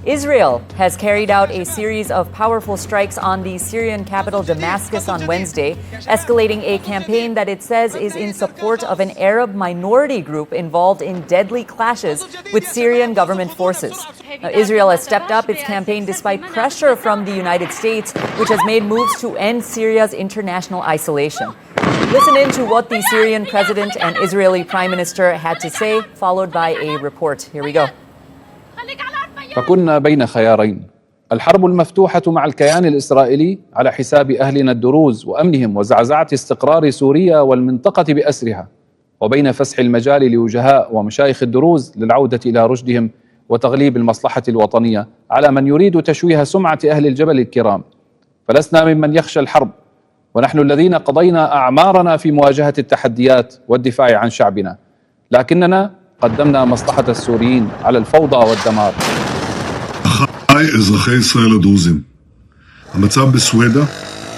Israel has carried out a series of powerful strikes on the Syrian capital Damascus on Wednesday, escalating a campaign that it says is in support of an Arab minority group involved in deadly clashes with Syrian government forces. Now, Israel has stepped up its campaign despite pressure from the United States, which has made moves to end Syria's international isolation. Listen in to what the Syrian president and Israeli prime minister had to say, followed by a report. Here we go. فكنا بين خيارين: الحرب المفتوحة مع الكيان الإسرائيلي على حساب أهلنا الدروز وأمنهم وزعزعة استقرار سوريا والمنطقة بأسرها، وبين فسح المجال لوجهاء ومشايخ الدروز للعودة إلى رشدهم وتغليب المصلحة الوطنية على من يريد تشويه سمعة أهل الجبل الكرام. فلسنا ممن يخشى الحرب، ونحن الذين قضينا أعمارنا في مواجهة التحديات والدفاع عن شعبنا، لكننا قدمنا مصلحة السوريين على الفوضى والدمار. היי אזרחי ישראל הדרוזים, המצב בסואידה,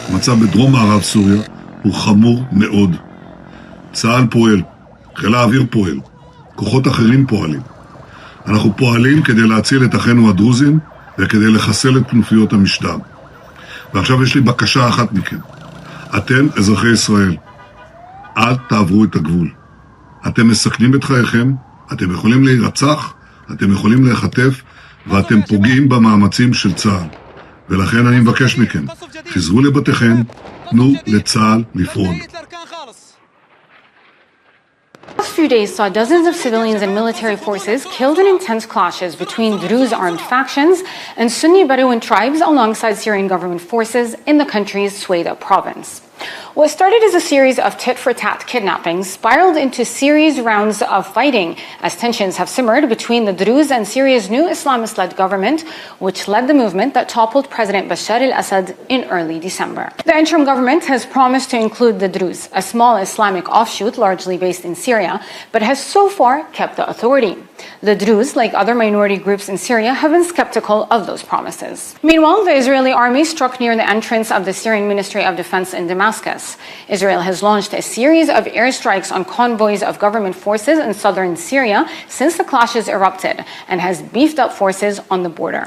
המצב בדרום מערב סוריה, הוא חמור מאוד. צה"ל פועל, חיל האוויר פועל, כוחות אחרים פועלים. אנחנו פועלים כדי להציל את אחינו הדרוזים וכדי לחסל את כנופיות המשטר. ועכשיו יש לי בקשה אחת מכם. אתם, אזרחי ישראל, אל תעברו את הגבול. אתם מסכנים את חייכם, אתם יכולים להירצח, אתם יכולים להיחטף, ואתם פוגעים במאמצים של צה"ל. ולכן אני מבקש מכם, חזרו לבתיכם, תנו לצה"ל לפעול. The last few days saw dozens of civilians and military forces killed in intense clashes between Druze armed factions and Sunni Bedouin tribes alongside Syrian government forces in the country's Suweida province. What started as a series of tit-for-tat kidnappings spiraled into series rounds of fighting as tensions have simmered between the Druze and Syria's new Islamist-led government, which led the movement that toppled President Bashar al-Assad in early December. The interim government has promised to include the Druze, a small Islamic offshoot largely based in Syria, but has so far kept the authority. The Druze, like other minority groups in Syria, have been skeptical of those promises. Meanwhile, the Israeli army struck near the entrance of the Syrian Ministry of Defense in Damascus. Israel has launched a series of airstrikes on convoys of government forces in southern Syria since the clashes erupted and has beefed up forces on the border.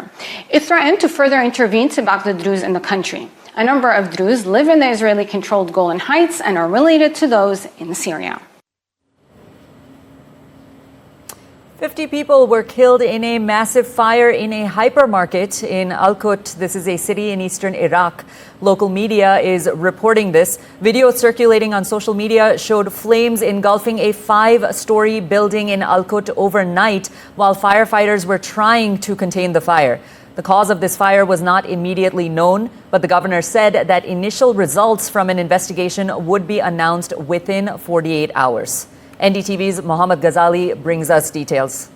It threatened to further intervene to back the Druze in the country. A number of Druze live in the Israeli-controlled Golan Heights and are related to those in Syria. 50 people were killed in a massive fire in a hypermarket in Al-Qut. This is a city in eastern Iraq. Local media is reporting this. Video circulating on social media showed flames engulfing a 5-story building in Al-Qut overnight while firefighters were trying to contain the fire. The cause of this fire was not immediately known, but the governor said that initial results from an investigation would be announced within 48 hours. NDTV's Mohammed Ghazali brings us details.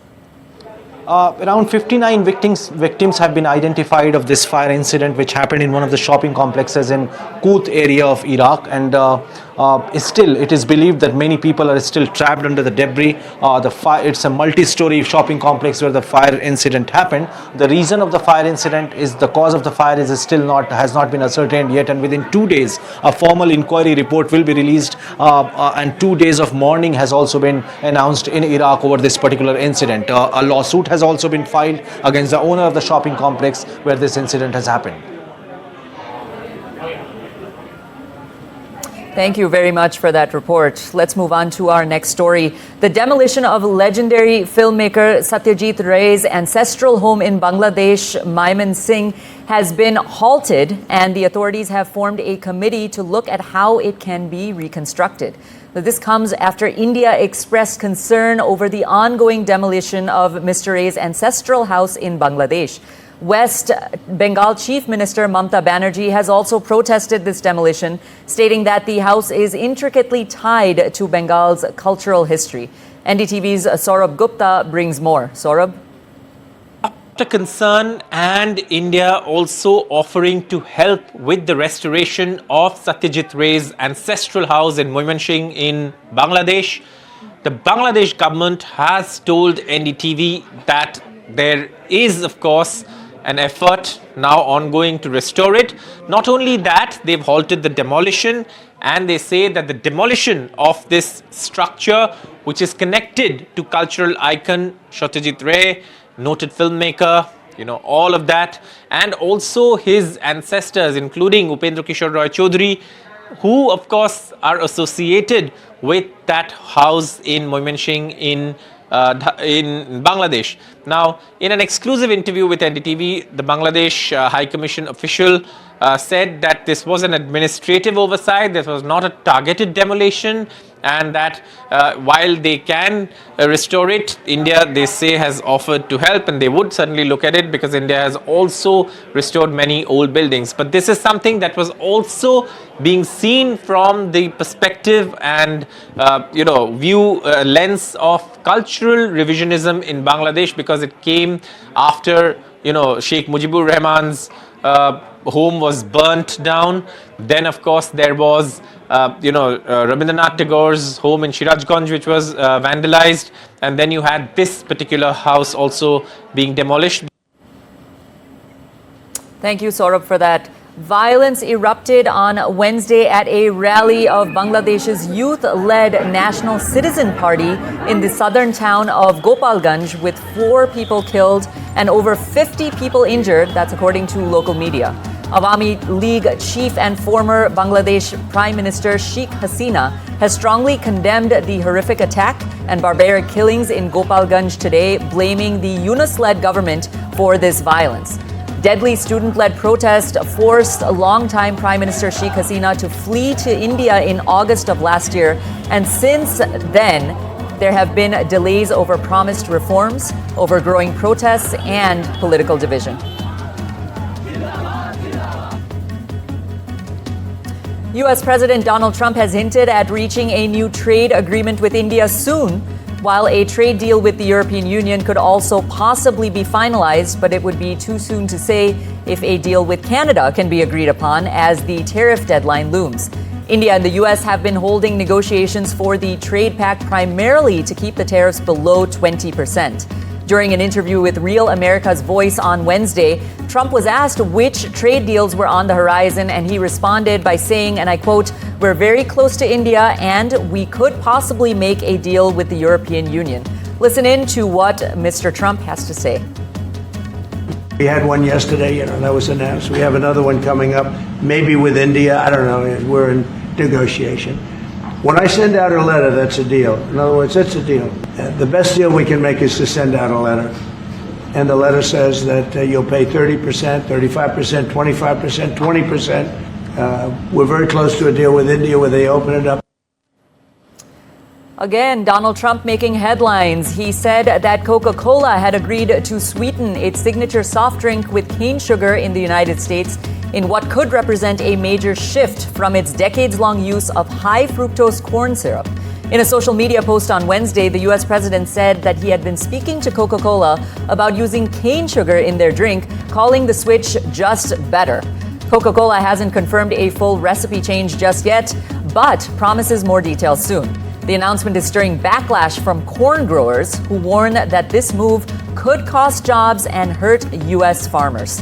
Around 59 victims have been identified of this fire incident, which happened in one of the shopping complexes in Qut area of Iraq, and it is believed that many people are still trapped under the debris. It's a multi-story shopping complex where the fire incident happened. The reason of the fire incident is the cause of the fire has not been ascertained yet, and within 2 days a formal inquiry report will be released, and 2 days of mourning has also been announced in Iraq over this particular incident. A lawsuit has also been filed against the owner of the shopping complex where this incident has happened. Thank you very much for that report. Let's move on to our next story. The demolition of legendary filmmaker Satyajit Ray's ancestral home in Bangladesh, Maiman Singh, has been halted, and the authorities have formed a committee to look at how it can be reconstructed. This comes after India expressed concern over the ongoing demolition of Mr. Ray's ancestral house in Bangladesh. West Bengal Chief Minister Mamta Banerjee has also protested this demolition, stating that the house is intricately tied to Bengal's cultural history. NDTV's Saurabh Gupta brings more. Saurabh? After concern and India also offering to help with the restoration of Satyajit Ray's ancestral house in Mymensingh in Bangladesh, the Bangladesh government has told NDTV that there is, of course, an effort now ongoing to restore it. Not only that, they've halted the demolition, and they say that the demolition of this structure, which is connected to cultural icon Satyajit Ray, noted filmmaker, all of that, and also his ancestors, including Upendra Kishore Roy Chaudhary, who of course are associated with that house in Moimenshing in Bangladesh. Now, in an exclusive interview with NDTV, the Bangladesh High Commission official said that this was an administrative oversight, this was not a targeted demolition, and that while they can restore it, India, they say, has offered to help, and they would certainly look at it because India has also restored many old buildings. But this is something that was also being seen from the perspective and lens of cultural revisionism in Bangladesh, because it came after Sheikh Mujibur Rahman's home was burnt down. Then of course there was Rabindranath Tagore's home in Shirajganj, which was vandalized, and then you had this particular house also being demolished. Thank you, Saurabh, for that. Violence erupted on Wednesday at a rally of Bangladesh's youth-led National Citizen Party in the southern town of Gopalganj, with 4 people killed and over 50 people injured. That's according to local media. Awami League chief and former Bangladesh Prime Minister Sheikh Hasina has strongly condemned the horrific attack and barbaric killings in Gopalganj today, blaming the Yunus-led government for this violence. Deadly student-led protest forced longtime Prime Minister Sheikh Hasina to flee to India in August of last year. And since then, there have been delays over promised reforms, over growing protests, and political division. U.S. President Donald Trump has hinted at reaching a new trade agreement with India soon, while a trade deal with the European Union could also possibly be finalized, but it would be too soon to say if a deal with Canada can be agreed upon as the tariff deadline looms. India and the U.S. have been holding negotiations for the trade pact primarily to keep the tariffs below 20%. During an interview with Real America's Voice on Wednesday, Trump was asked which trade deals were on the horizon, and he responded by saying, and I quote, "We're very close to India and we could possibly make a deal with the European Union." Listen in to what Mr. Trump has to say. We had one yesterday, that was announced. We have another one coming up, maybe with India. I don't know. We're in negotiation. When I send out a letter, that's a deal. In other words, it's a deal. The best deal we can make is to send out a letter. And the letter says that you'll pay 30%, 35%, 25%, 20%. We're very close to a deal with India where they open it up. Again, Donald Trump making headlines. He said that Coca-Cola had agreed to sweeten its signature soft drink with cane sugar in the United States in what could represent a major shift from its decades-long use of high fructose corn syrup. In a social media post on Wednesday, the U.S. president said that he had been speaking to Coca-Cola about using cane sugar in their drink, calling the switch just better. Coca-Cola hasn't confirmed a full recipe change just yet, but promises more details soon. The announcement is stirring backlash from corn growers who warn that this move could cost jobs and hurt U.S. farmers.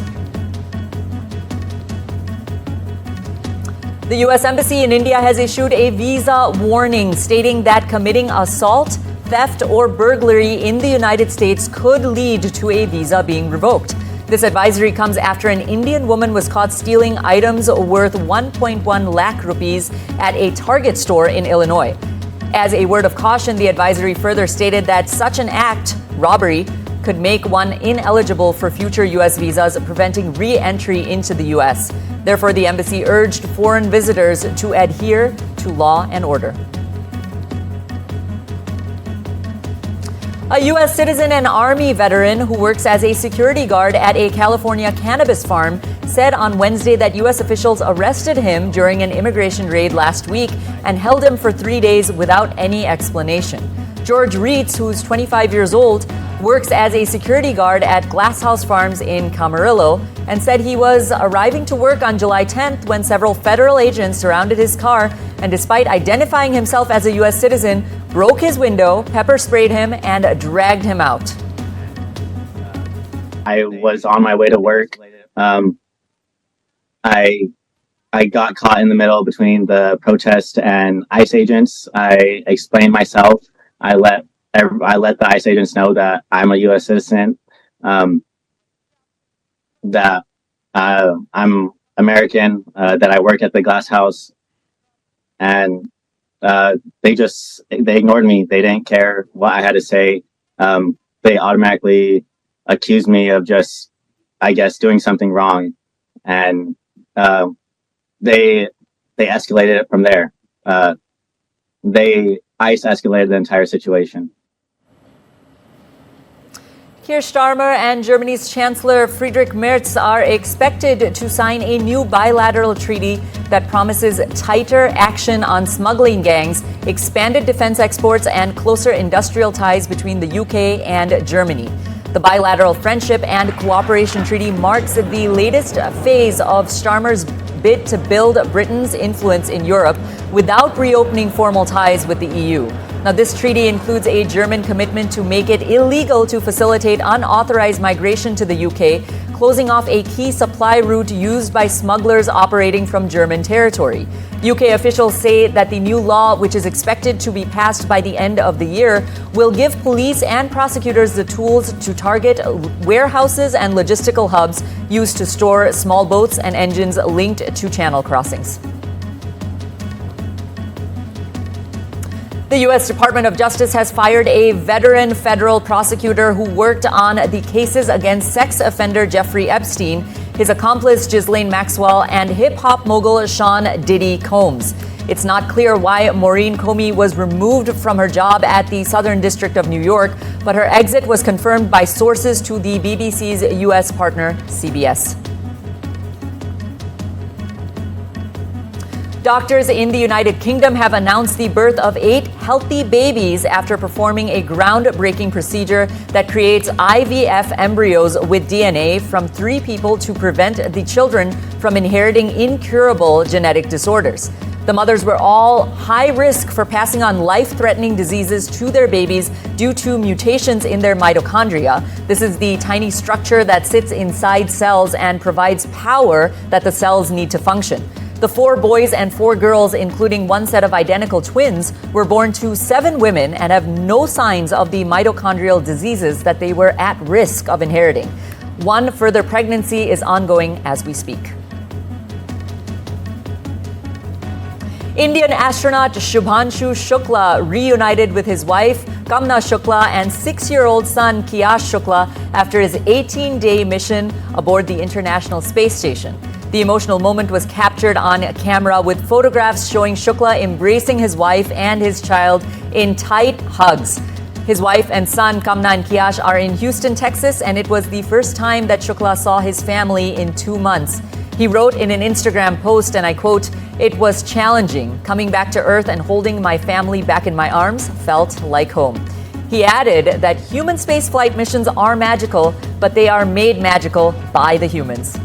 The U.S. Embassy in India has issued a visa warning stating that committing assault, theft, or burglary in the United States could lead to a visa being revoked. This advisory comes after an Indian woman was caught stealing items worth 1.1 lakh rupees at a Target store in Illinois. As a word of caution, the advisory further stated that such an act, robbery, could make one ineligible for future U.S. visas, preventing re-entry into the U.S. Therefore, the embassy urged foreign visitors to adhere to law and order. A U.S. citizen and Army veteran who works as a security guard at a California cannabis farm said on Wednesday that U.S. officials arrested him during an immigration raid last week and held him for 3 days without any explanation. George Reitz, who's 25 years old, works as a security guard at Glasshouse Farms in Camarillo, and said he was arriving to work on July 10th when several federal agents surrounded his car and, despite identifying himself as a U.S. citizen, broke his window, pepper sprayed him, and dragged him out. I was on my way to work. I got caught in the middle between the protest and ICE agents. I explained myself. I let the ICE agents know that I'm a U.S. citizen. that I'm American, that I work at the glass house, and they ignored me. They didn't care what I had to say. They automatically accused me of just, I guess, doing something wrong, and they escalated it from there. ICE escalated the entire situation. Keir Starmer and Germany's Chancellor Friedrich Merz are expected to sign a new bilateral treaty that promises tighter action on smuggling gangs, expanded defense exports, and closer industrial ties between the UK and Germany. The bilateral friendship and cooperation treaty marks the latest phase of Starmer's bid to build Britain's influence in Europe without reopening formal ties with the EU. Now, this treaty includes a German commitment to make it illegal to facilitate unauthorized migration to the UK, closing off a key supply route used by smugglers operating from German territory. UK officials say that the new law, which is expected to be passed by the end of the year, will give police and prosecutors the tools to target warehouses and logistical hubs used to store small boats and engines linked to channel crossings. The U.S. Department of Justice has fired a veteran federal prosecutor who worked on the cases against sex offender Jeffrey Epstein, his accomplice Ghislaine Maxwell, and hip-hop mogul Sean Diddy Combs. It's not clear why Maureen Comey was removed from her job at the Southern District of New York, but her exit was confirmed by sources to the BBC's U.S. partner, CBS. Doctors in the United Kingdom have announced the birth of 8 healthy babies after performing a groundbreaking procedure that creates IVF embryos with DNA from 3 people to prevent the children from inheriting incurable genetic disorders. The mothers were all high risk for passing on life-threatening diseases to their babies due to mutations in their mitochondria. This is the tiny structure that sits inside cells and provides power that the cells need to function. The 4 boys and 4 girls, including one set of identical twins, were born to 7 women and have no signs of the mitochondrial diseases that they were at risk of inheriting. One further pregnancy is ongoing as we speak. Indian astronaut Shubhanshu Shukla reunited with his wife Kamna Shukla and 6-year-old son Kiyash Shukla after his 18-day mission aboard the International Space Station. The emotional moment was captured on camera with photographs showing Shukla embracing his wife and his child in tight hugs. His wife and son, Kamna and Kiyash, are in Houston, Texas, and it was the first time that Shukla saw his family in 2 months. He wrote in an Instagram post, and I quote, "It was challenging. Coming back to Earth and holding my family back in my arms felt like home." He added that human spaceflight missions are magical, but they are made magical by the humans.